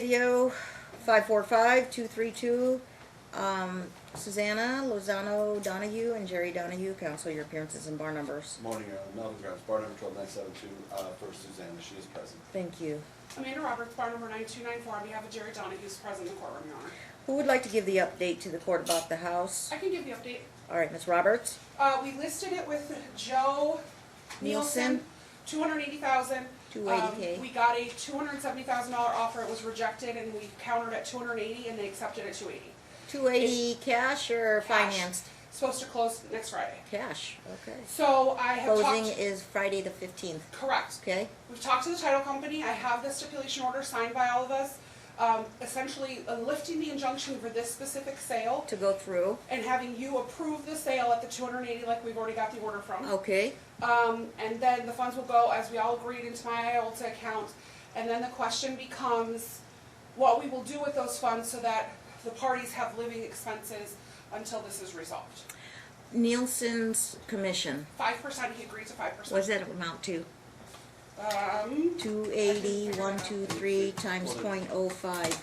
video, 545-232. Susanna Lozano Donohue and Jerry Donohue, counsel your appearances and bar numbers. Morning, Melvin Grounds, bar number 12972, for Susanna, she is present. Thank you. Amanda Roberts, bar number 9294, on behalf of Jerry Donohue, who's present in the courtroom, Your Honor. Who would like to give the update to the court about the house? I can give the update. All right, Ms. Roberts. We listed it with Joe Nielsen, $280,000. $280K. We got a $270,000 offer. It was rejected, and we countered at $280,000, and they accepted at $280,000. $280 cash or Cash. financed? Supposed to close next Friday. Cash, okay. So I have Closing talked. is Friday the 15th, Correct. okay? We've talked to the title company. I have the stipulation order signed by all of us, essentially lifting the injunction for this specific sale To go through, and having you approve the sale at the $280,000 like we've already got the order from. okay? And then the funds will go, as we all agreed, into my IOLTA account. And then the question becomes what we will do with those funds so that the parties have living expenses until this is resolved. Nielsen's commission, 5%, he agreed to 5%. what does that amount to? 280, 123 times .05,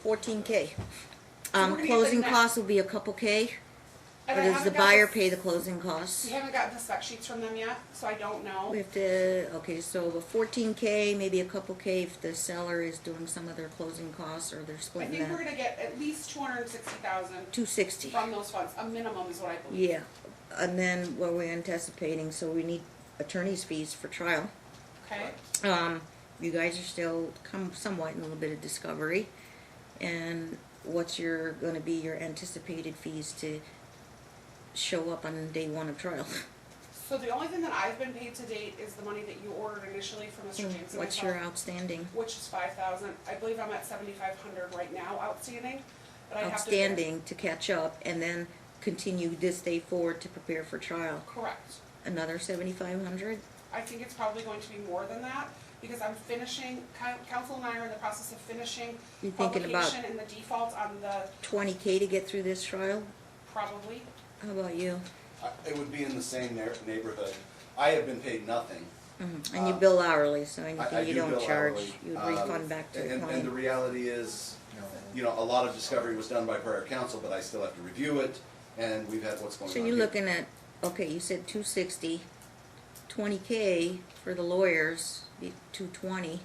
$14K. gonna get Closing the net. costs will be a couple K, And or I does the haven't got buyer pay the closing costs? We haven't gotten the spec sheets from them yet, so I don't know. We have to, okay, so the 14K, maybe a couple K if the seller is doing some of their closing costs or they're I splitting think we're that. gonna get at least $260,000 260, from those funds, a minimum is what I believe. yeah. And then what we're anticipating, so we need attorney's fees for trial. Okay? You guys are still somewhat in a little bit of discovery. And what's gonna be your anticipated fees to show up on day one of trial? So the only thing that I've been paid to date is the money that you ordered initially from Mr. James and What's myself, your outstanding? which is $5,000. I believe I'm at $7,500 right now outstanding. But I have to. Outstanding to catch up and then continue this day forward to prepare for trial. Correct. Another 7,500? I think it's probably going to be more than that, because I'm finishing, council and I are in the process of finishing You thinking about publication and the default on the, 20K to get through this trial? probably. How about you? It would be in the same neighborhood. I have been paid nothing. And you bill hourly, so I anything you do don't bill charge, hourly. you would refund back to the And the client. reality is, you know, a lot of discovery was done by prior counsel, but I still have to review it, and we've had what's going on So here. you're looking at, okay, you said 260, 20K for the lawyers, be 220,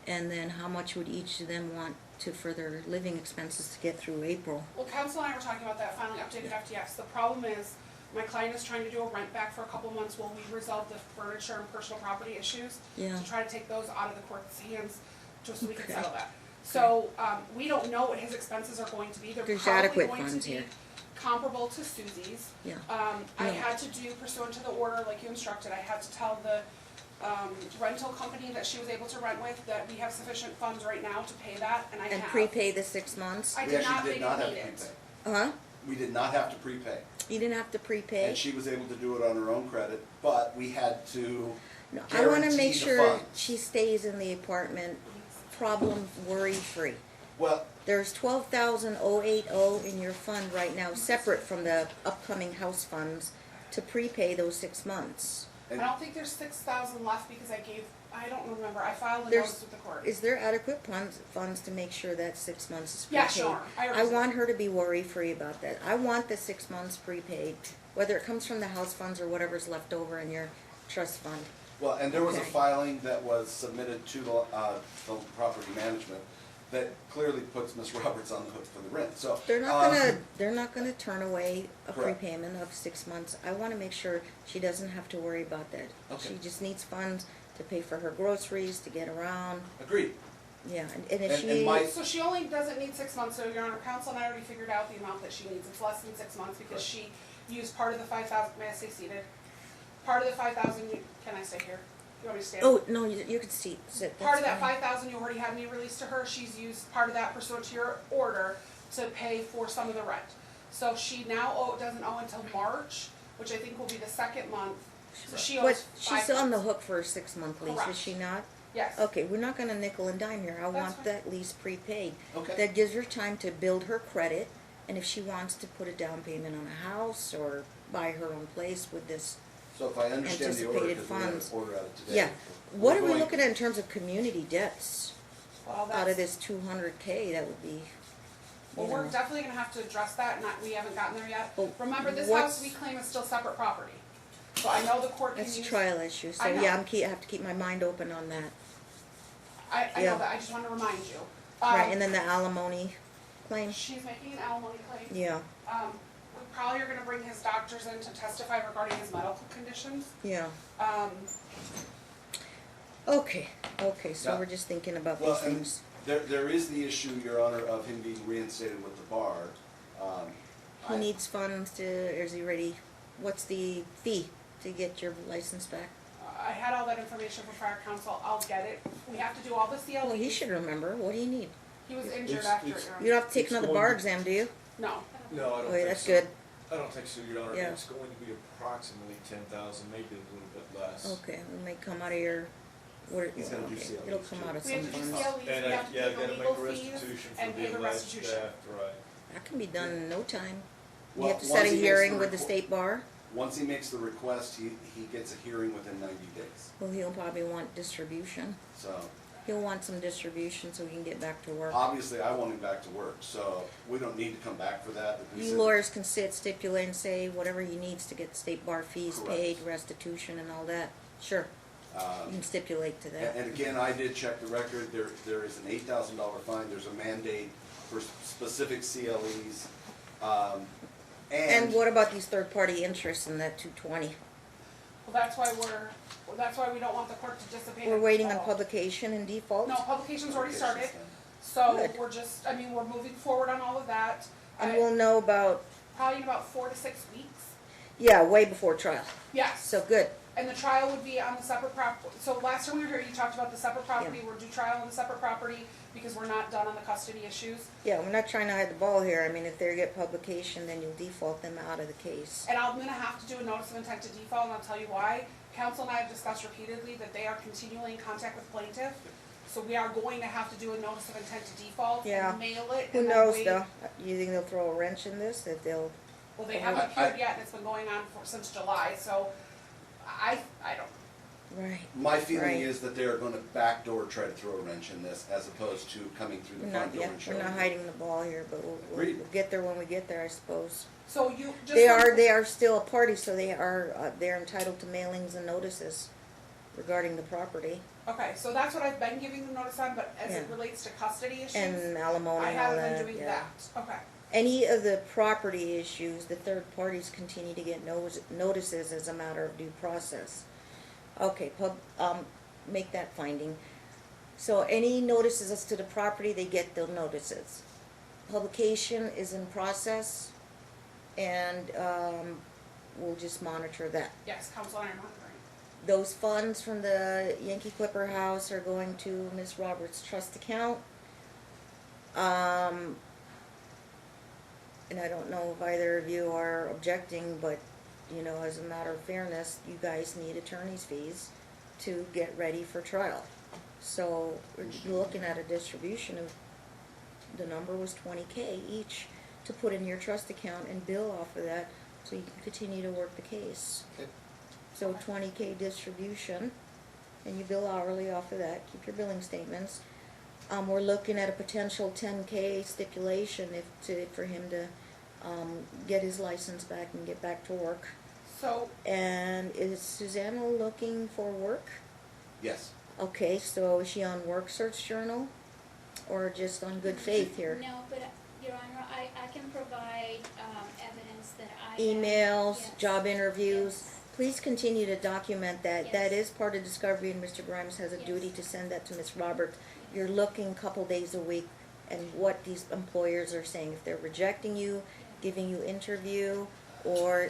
and then how much would each of them want to for their living expenses to get through April? Well, council and I were talking about that, finally updated FTX. The problem is, my client is trying to do a rent back for a couple months while we resolve the furniture and personal property issues. Yeah. To try to take those out of the court's hands, just so we can Okay. settle that. So, we don't know what his expenses are going to be. They're There's probably adequate going to funds be here. comparable to Susie's. Yeah. I Yeah. had to do pursuant to the order, like you instructed, I had to tell the rental company that she was able to rent with that we have sufficient funds right now to pay that, and I have. And prepay the 6 months? I We did not, actually they did not didn't have need to it. prepay. Huh? We did not have to prepay. You didn't have to prepay? And she was able to do it on her own credit, but we had to No, I wanna guarantee make the sure funds. she stays in the apartment problem worry-free. Well, There's 12,080 in your fund right now, separate from the upcoming house funds, to prepay those 6 months. I don't think there's 6,000 left because I don't remember, I filed a There's- notice with the court. Is there adequate funds to make sure that 6 months is prepaid? Yeah, sure. I want her to be worry-free about that. I want the 6 months prepaid, whether it comes from the house funds or whatever's left over in your trust fund. well, and there was a Okay. filing that was submitted to the property management that clearly puts Ms. Roberts on the hook for the rent, so. They're not gonna turn away a Correct. prepayment of 6 months. I wanna make sure she doesn't have to worry about that. Okay. She just needs funds to pay for her groceries, to get around, Agreed. yeah, and if And she, my- So she only doesn't need 6 months, so Your Honor, counsel and I already figured out the amount that she needs. It's less than 6 months because she used part of the 5,000, may I stay seated? Part of the 5,000, can I stay here? You want me to stand? oh, no, you can sit, Part of that's that fine. 5,000 you already had me release to her, she's used part of that pursuant to your order to pay for some of the rent. So she now doesn't owe until March, which I think will be the 2nd month, so she owes But 5 she's on the months. hook for a 6-month lease, Correct. is she not? Yes. Okay, we're not gonna nickel and dime here, I That's want fine. that lease prepaid. Okay. That gives her time to build her credit, and if she wants to put a down payment on a house or buy her own place with this, So if I understand the order, Anticipated because we have an funds. order out today. yeah. What we're are we going- looking at in terms of community debts? Well, out that's, of this 200K, that would be, well, you we're know. definitely gonna have to address that, we haven't gotten there yet. Well, Remember, this what's- house we claim is still separate property. So I know the court can That's a use. trial issue, so I know. yeah, I have to keep my mind open on that. I yeah. know that, I just wanna remind you. Right, and then the alimony claim, She's making an alimony claim. yeah, We probably are gonna bring his doctors in to testify regarding his medical conditions. yeah. Um, Okay, so Yeah. we're just thinking about Well, these and things. there is the issue, Your Honor, of him being reinstated with the bar. He I- needs funds to, or is he ready, what's the fee to get your license back? I had all that information from fire council, I'll get it. We have to do all the CLEs. Well, he should remember, what do you need? He was injured It's- after. it's- You don't have to take It's another going bar to- exam, do you? No, No, I don't Okay, think that's so. good, I don't think so, Your Honor. Yeah. It's going to be approximately 10,000, maybe a little bit less. okay, it may come out of your, what, He's gonna do okay, CLEs it'll come too. out of we some have to do funds. CLEs, we And have to yeah, pay the gotta legal make a fees restitution for and pay the the alleged restitution. theft, right. That can be done in no time. You Well, have to once set a he makes hearing the with the requ- state bar, Once he makes the request, he gets a hearing within 90 days. well, he'll probably want distribution. So He'll want some distribution so he can get back to work. obviously, I want him back to work, so we don't need to come back for that. If we You said- lawyers can sit, stipulate, and say whatever he needs to get state bar fees Correct. paid, restitution and all that. Sure, you can stipulate to that. And again, I did check the record, there is an $8,000 fine, there's a mandate for specific CLEs. And what about these third-party interests in that 220? Well, that's why we don't want the court to dissipate. We're and waiting on default. publication and default? No, publication's already Publication's started, done. so Good. we're just, we're moving forward on all of that. And we'll know about, Probably in about 4 to 6 weeks. yeah, way before trial. Yes. So good. And the trial would be on the separate so last time we were here, you talked about the separate property, we're due trial on the separate property because we're not done on the custody issues. Yeah, we're not trying to hide the ball here. I mean, if they get publication, then you'll default them out of the case. And I'm gonna have to do a notice of intent to default, and I'll tell you why. Council and I have discussed repeatedly that they are continually in contact with plaintiff, so we are going to have to do a notice of intent to default Yeah. and mail it. Who and then knows wait. though? You think they'll throw a wrench in this? If they'll, Well, they haven't appeared yet, and it's been going on since July, so I don't. right. My feeling Right. is that they are gonna backdoor try to throw a wrench in this as opposed to coming through We're the not, front door yeah, and showing. we're not you. hiding the ball here, but we'll Agreed. get there when we get there, I suppose. So you just. They are still a party, so they're entitled to mailings and notices regarding the property Okay, so that's what I've been giving the notice on, but as it Yeah. relates to custody issues, and alimony I and all haven't that, been doing yeah. that. Okay. Any of the property issues, the third parties continue to get notices as a matter of due process. Okay, make that finding. So any notices as to the property, they get those notices. Publication is in process, and, we'll just monitor that. Yes, council and I are monitoring. Those funds from the Yankee Clipper House are going to Miss Roberts' trust account. And I don't know if either of you are objecting, but, you know, as a matter of fairness, you guys need attorney's fees to get ready for trial. So we're looking at a distribution of, the number was 20K each to put in your trust account and bill off of that, so you can continue to work the case. Okay. So 20K distribution, and you bill hourly off of that, keep your billing statements. We're looking at a potential 10K stipulation for him to, get his license back and get back to work. So, And is Susanna looking for work? Yes. Okay, so is she on Work Search Journal, or just on good faith here? No, but Your Honor, I can provide evidence that I. Emails, Yes. job interviews. Yes. Please continue to document that. That Yes. is part of discovery, and Mr. Grimes has a Yes. duty to send that to Ms. Roberts. You're looking a couple days a week and what these employers are saying, if they're rejecting you, giving you interview, or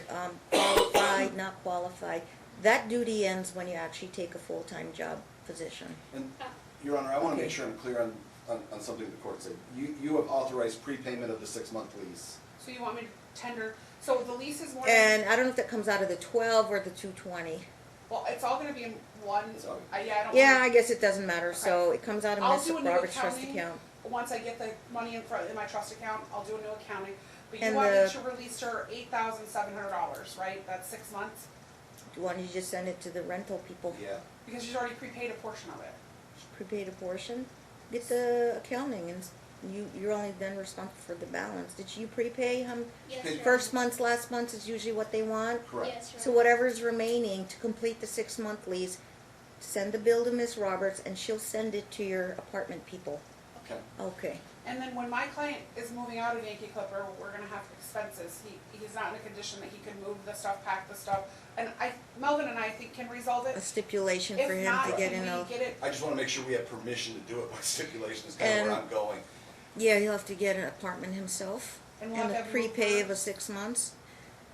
qualified, not qualified. That duty ends when you actually take a full-time job position. And, Your Honor, I wanna Okay. make sure I'm clear on something the court said. You have authorized prepayment of the 6-month lease. so you want me to tender, so the lease is more. And I don't know if that comes out of the 12 or the 220. Well, it's all gonna be in one, It's all- yeah, I don't. Yeah, wanna- I guess it doesn't matter, so it comes out of I'll Ms. do a new Roberts' trust accounting. account. Once I get the money in my trust account, I'll do a new accounting. But you And want me the- to release her $8,700, right? That's 6 months? Why don't you just send it to the rental people? Yeah. Because she's already prepaid a portion of it. Prepaid a portion? Get the accounting and you're only then responsible for the balance. Did you prepay? Yes, Good. Your First Honor. month's, last month's is usually what they want. Correct. Yes, Your So Honor. whatever's remaining to complete the 6-month lease, send the bill to Miss Roberts and she'll send it to your apartment people. Okay. Okay. And then when my client is moving out of Yankee Clipper, we're gonna have expenses. He's not in a condition that he can move the stuff, pack the stuff. And Melvin and I think can resolve A it. stipulation for If him not, to get can in a, we get it? I just wanna make sure we have permission to do it by stipulation, is kinda where And- I'm going. yeah, he'll have to get an apartment himself. And we'll And have a to have him prepay move of a 6 months.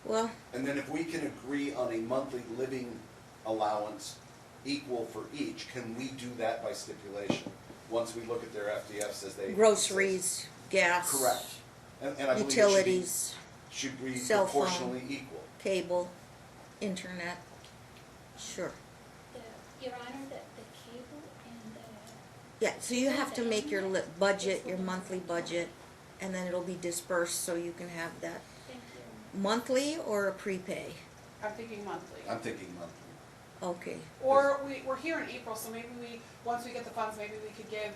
Well, And then if we can agree on a monthly living allowance equal for each, can we do that by stipulation? Once we look at their FDFs as they. groceries, gas. Correct. And I believe it Utilities, should be cell phone. proportionally equal. cable, internet. Sure. Your Honor, the cable and Yeah, so you have to make your budget, your monthly budget, and then it'll be dispersed so you can have that thank you. monthly or a prepay. I'm thinking monthly. I'm thinking monthly. Okay. Or we're here in April, so maybe once we get the funds, maybe we could give,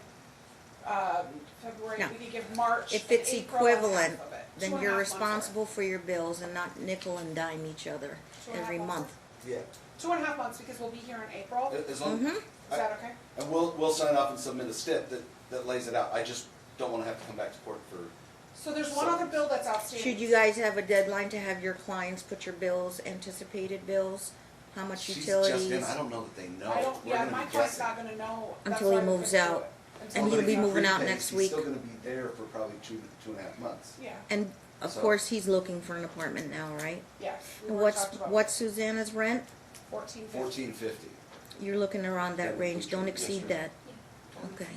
February, No. we could give March If and it's April and half equivalent, of it. then 2.5 you're months worth. responsible for your bills and not nickel and dime each other 2.5 every months month. Yeah. 2.5 months, because we'll be here in April. As long, Mhm. Is that okay? and we'll sign off and submit a stip that lays it out. I just don't wanna have to come back to court for, So there's one other bill that's outstanding. Should you guys have a deadline to have your clients put your bills, anticipated bills? How much she's utilities? just in, I don't know that they know. I don't, We're yeah, gonna my be client's guessing. not gonna know. That's Until he why we moves couldn't do out. it. And Until Well, he'll but be if he moving out prepays, next He's week. still gonna be there for probably two and a half months. Yeah, And of So- course, he's looking for an apartment now, right? yes. we And already what's, talked about what's Susanna's rent? 1450. $14.50. You're looking around that That range, would don't be- exceed yes, that. Yeah, Okay,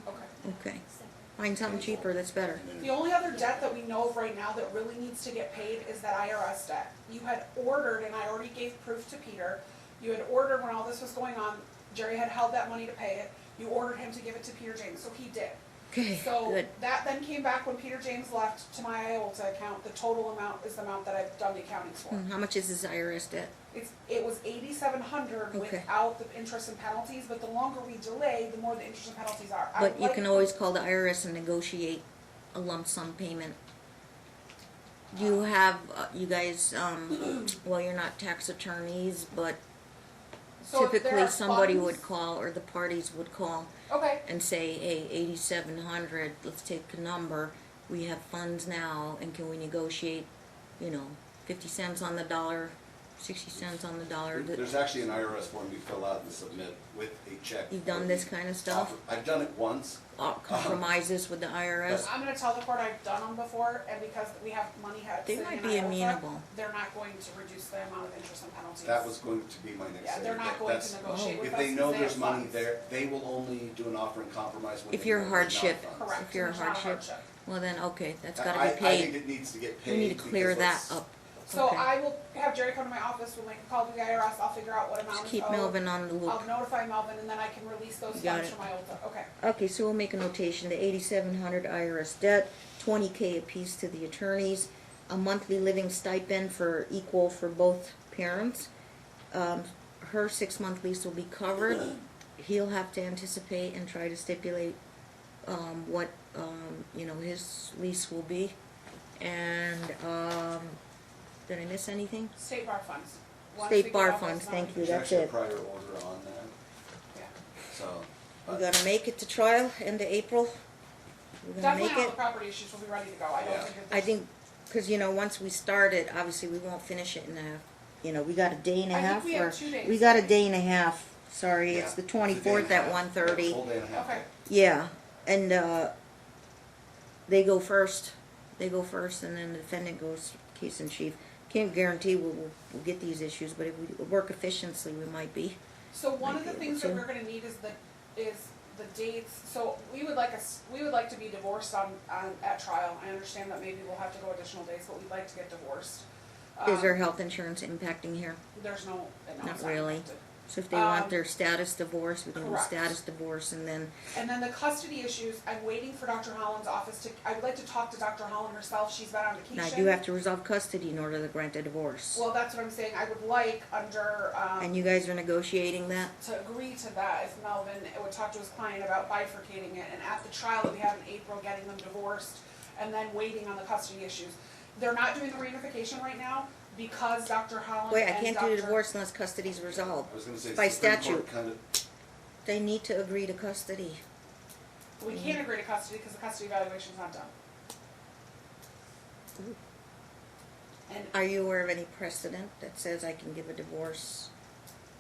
Okay. okay. Find something cheaper, that's better. The only other debt that we know of right now that really needs to get paid is that IRS debt. You had ordered, and I already gave proof to Peter, you had ordered when all this was going on, Jerry had held that money to pay it, you ordered him to give it to Peter James, so he did. Okay, So good. that then came back when Peter James left to my IOLTA account, the total amount is the amount that I've done the accountings for. How much is this IRS debt? It was 8,700 Okay. without the interest and penalties, but the longer we delay, the more the interest and penalties are. I But would you like- can always call the IRS and negotiate a lump sum payment. You have, you guys, well, you're not tax attorneys, but So if there typically are somebody funds- would call, or the parties would call Okay, and say, hey, 8,700, let's take a number. We have funds now, and can we negotiate, 50 cents on the dollar, 60 cents on the dollar? There's actually an IRS form you fill out and submit with a check. You've done this kind of stuff? I've done it once. Compromises with the IRS? I'm gonna tell the court I've done them before, and because we have money had They sitting might in be IOLTA, amenable. they're not going to reduce the amount of interest and penalties. That was going to be my next Yeah, thing. they're not going That's- to negotiate with us. If they know because there's have money funds. there, they will only do an offer in compromise when If they you're know a there's not hardship. funds. Correct. If you're a there's not hardship. Well then, okay, that's gotta I be think paid. it needs to get We paid. need to clear that because up. So Okay. I will have Jerry come to my office, we'll make a call to the IRS, I'll figure out what amount Just is keep owed. Melvin on the I'll loop. notify Melvin, and then I can release those Got funds it. from IOLTA, okay. Okay, so we'll make a notation, the 8,700 IRS debt, 20K apiece to the attorneys, a monthly living stipend for equal for both parents. Her 6-month lease will be covered. He'll have to anticipate and try to stipulate, what, his lease will be. And, did I miss anything? State bar funds. Once we State get bar all those funds, thank numbers. you, There's that's actually a it. prior order on that, Yeah. so. We gotta make it to trial, end of April. We're gonna Definitely make on it. the property issues, we'll be ready to go, I don't Yeah. think that I there's. think, cause once we start it, obviously we won't finish it in we got a day and a I think half, we have or, 2 days. we got a day and a half, sorry, it's Yeah, the it's a day and a 24th at half. 1:30. Full day and a half. Okay. Yeah, and, they go first, and then the defendant goes case in chief. Can't guarantee we'll get these issues, but if we work efficiently, we might be. So one Might of the be able things that to. we're gonna need is the dates, so we would like to be divorced at trial. I understand that maybe we'll have to go additional days, but we'd like to get divorced. Is there health insurance impacting here? There's no, Not really. impacted. So if they want their status divorce, we can do correct. status divorce, and then, And then the custody issues, I'm waiting for Dr. Holland's office to, I would like to talk to Dr. Holland herself, she's been on vacation. now you have to resolve custody in order to grant a divorce. Well, that's what I'm saying, I would like under, And you guys are negotiating that? to agree to that, if Melvin would talk to his client about bifurcating it, and at the trial that we have in April, getting them divorced, and then waiting on the custody issues. They're not doing the reunification right now, because Dr. Holland Wait, I and can't do the Dr. divorce unless custody's resolved. I was gonna say, By Supreme Court statute. kind of, They need to agree to custody. We can't agree to custody, because the custody evaluation's not done. And Are you aware of any precedent that says I can give a divorce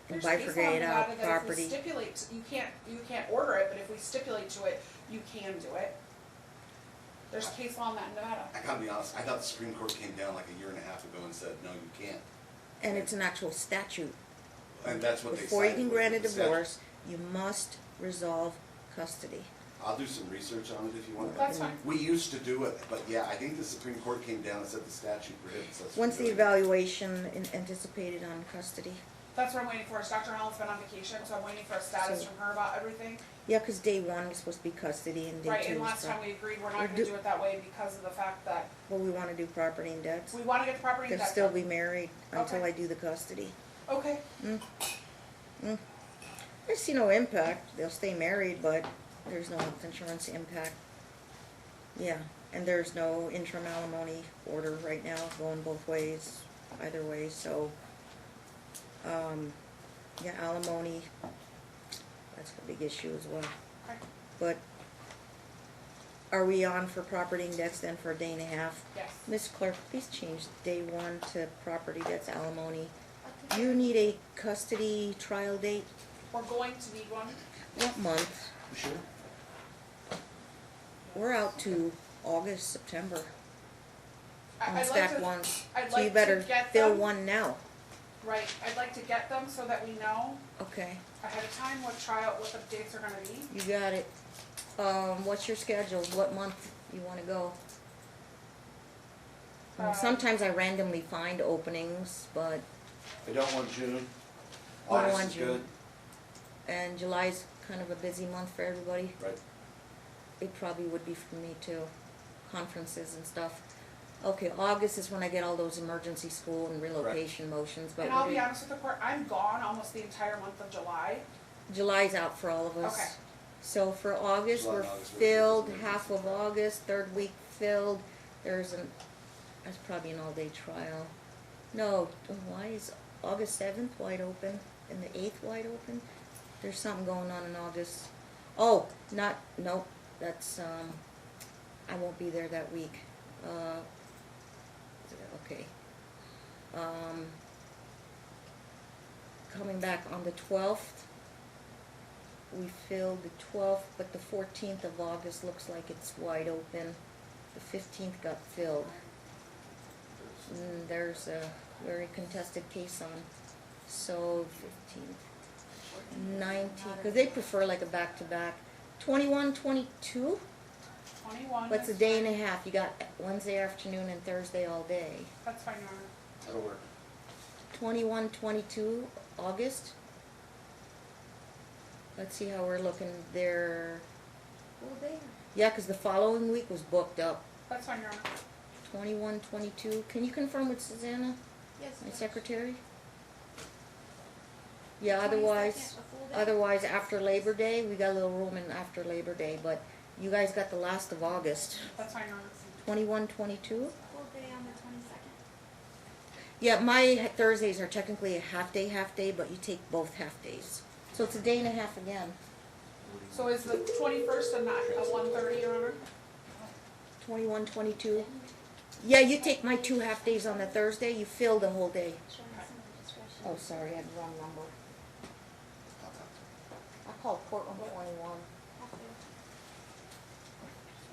and there's case law in bifurcate out Nevada that if we property? stipulate, you can't order it, but if we stipulate to it, you can do it. There's case law in that in Nevada. I gotta be honest, I thought the Supreme Court came down like a year and a half ago and said, no, you can't. And it's an actual statute. And that's what they Before you cited can was grant a the statute. divorce, you must resolve custody. I'll do some research on it if you want. That's fine. We used to do it, but yeah, I think the Supreme Court came down and said the statute prohibits us. from When's the doing it. evaluation anticipated on custody? That's what I'm waiting for, is Dr. Holland's been on vacation, so I'm waiting for a status So- from her about everything. Yeah, 'cause day one is supposed to be custody and day Right, two and is last time property. we agreed, we're We're not gonna do- do it that way because of the fact that Well, we wanna do property and debts. we wanna get the property They'll tax still done. be married until Okay. I do the custody. Okay, I see no impact. They'll stay married, but there's no health insurance impact. Yeah, and there's no interim alimony order right now going both ways, either way, so, yeah, alimony, that's a big issue as well. okay, But are we on for property and debts then for a day and a half? yes. Ms. Clerk, please change day one to property debts alimony. You need a custody trial date? We're going to need one. What month? You sure? We're out to August, September on I'd like stack to, ones. I'd So you like to better get fill them. one now. Right, I'd like to get them so that we know Okay, ahead of time what the dates are gonna be. you got it. What's your schedule? What month you wanna go? Sometimes I randomly find openings, but, I don't want June. I don't August want is June. good. and July's kind of a busy month for everybody. Right. It probably would be for me too, conferences and stuff. Okay, August is when I get all those emergency school and relocation motions, but And I'll be honest with the court, I'm gone almost the entire month of July. July's out for all of us. Okay. So for August, July we're and August, we're filled, busy. half of August, third week filled. That's probably an all-day trial. No, why is August 7th wide open and the 8th wide open? There's something going on in August. Oh, nope, that's, I won't be there that week. Okay. Coming back on the 12th, we filled the 12th, but the 14th of August looks like it's wide open. The 15th got filled. There's a very contested case on, so 15th, 19th, because they prefer like a back-to-back. 21, 22, 21. but it's a day and a half. You got Wednesday afternoon and Thursday all day. That's fine, Your Honor. That'll work. 21, 22, August. Let's see how we're looking there. Yeah, because the following week was booked up. That's fine, Your Honor. 21, 22. Can you confirm with Susanna, Yes. my secretary? Yeah, otherwise after Labor Day, we got a little room in after Labor Day, but you guys got the last of August. That's fine, Your Honor. 21, 22? Full day on the 22nd. Yeah, my Thursdays are technically a half day, but you take both half days. So it's a day and a half again. So is the 21st a 1:30, Your Honor? 21, 22. Yeah, you take my 2 half days on the Thursday, you fill the whole day. Showing some discretion. Oh, sorry, I had the wrong number. I called courtroom 21.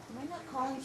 Am I not calling